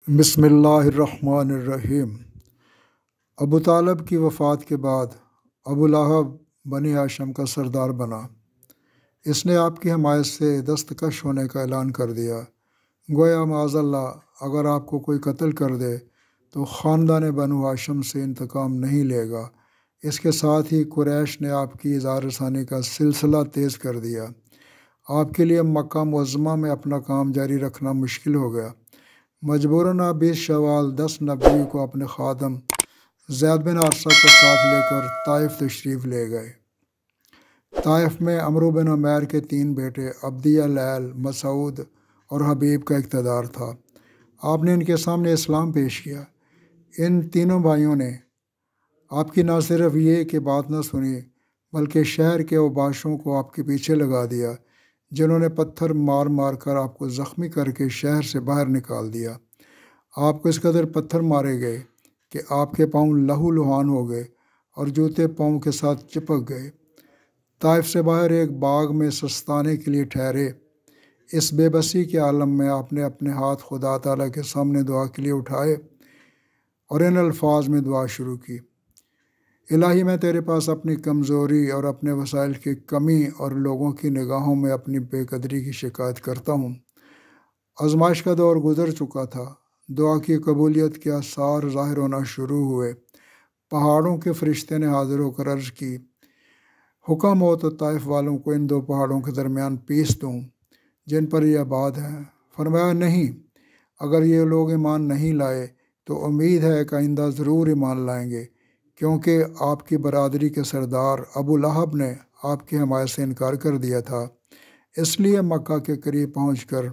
बिस्मिल्लाहिर्रहमानिर्रहीम। अबू तालब की वफ़ात के बाद अबू लहब बनी हाशिम का सरदार बना। इसने आपकी हमायत से दस्तकश होने का ऐलान कर दिया। गोया माज़अल्लाह अगर आपको कोई कत्ल कर दे तो ख़ानदान बनु हाशिम से इंतकाम नहीं लेगा। इसके साथ ही कुरैश ने आपकी इज़हार रसानी का सिलसिला तेज़ कर दिया। आपके लिए मक्का मुअज़्ज़मा में अपना काम जारी रखना मुश्किल हो गया। मजबूरन आप 20 शवाल 10 नबी को अपने ख़ादम ज़ैद बिन हारिसा को साथ लेकर ताइफ तशरीफ़ ले गए। ताइफ में अमरू बिन उमैर के 3 बेटे अब्दिया, लैल, मसूद और हबीब का इक़्तिदार था। आपने इनके सामने इस्लाम पेश किया। इन तीनों भाइयों ने आपकी न सिर्फ ये कि बात न सुनी बल्कि शहर के उबाशों को आपके पीछे लगा दिया, जिन्होंने पत्थर मार मार कर आपको ज़ख्मी करके शहर से बाहर निकाल दिया। आपको इस कदर पत्थर मारे गए कि आपके पाँव लहू लुहान हो गए और जूते पाँव के साथ चिपक गए। ताइफ से बाहर एक बाग में सस्ताने के लिए ठहरे। इस बेबसी के आलम में आपने अपने हाथ खुदा ताला के सामने दुआ के लिए उठाए और इन अल्फाज में दुआ शुरू की। इलाही, मैं तेरे पास अपनी कमज़ोरी और अपने वसाइल की कमी और लोगों की निगाहों में अपनी बेकदरी की शिकायत करता हूँ। आजमाइश का दौर गुज़र चुका था। दुआ की कबूलियत के आसार ज़ाहिर होना शुरू हुए। पहाड़ों के फरिश्ते ने हाजिर होकर अर्ज़ की, हुक्म हो तो ताइफ वालों को इन 2 पहाड़ों के दरमियान पीस दूँ जिन पर यह आबाद है। फरमाया, नहीं, अगर ये लोग ईमान नहीं लाए तो उम्मीद है कि आइंदा ज़रूर ईमान लाएंगे, क्योंकि आपकी बरादरी के सरदार अबू लहब ने आपकी हमायत से इनकार कर दिया था। इसलिए मक्का के करीब पहुंचकर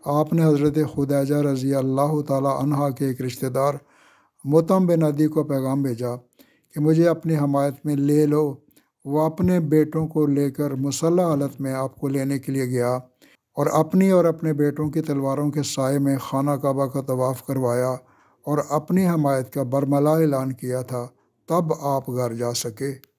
आपने हज़रत खुदैजा रज़ी अल्लाह ताला अन्हा के एक रिश्तेदार मुतम बिन अदी को पैगाम भेजा कि मुझे अपनी हमायत में ले लो। वह अपने बेटों को लेकर मुसल्लह हालत में आपको लेने के लिए गया और अपने बेटों की तलवारों के साए में खाना काबा का तवाफ़ करवाया और अपनी हमायत का बरमला ऐलान किया था। तब आप घर जा सके।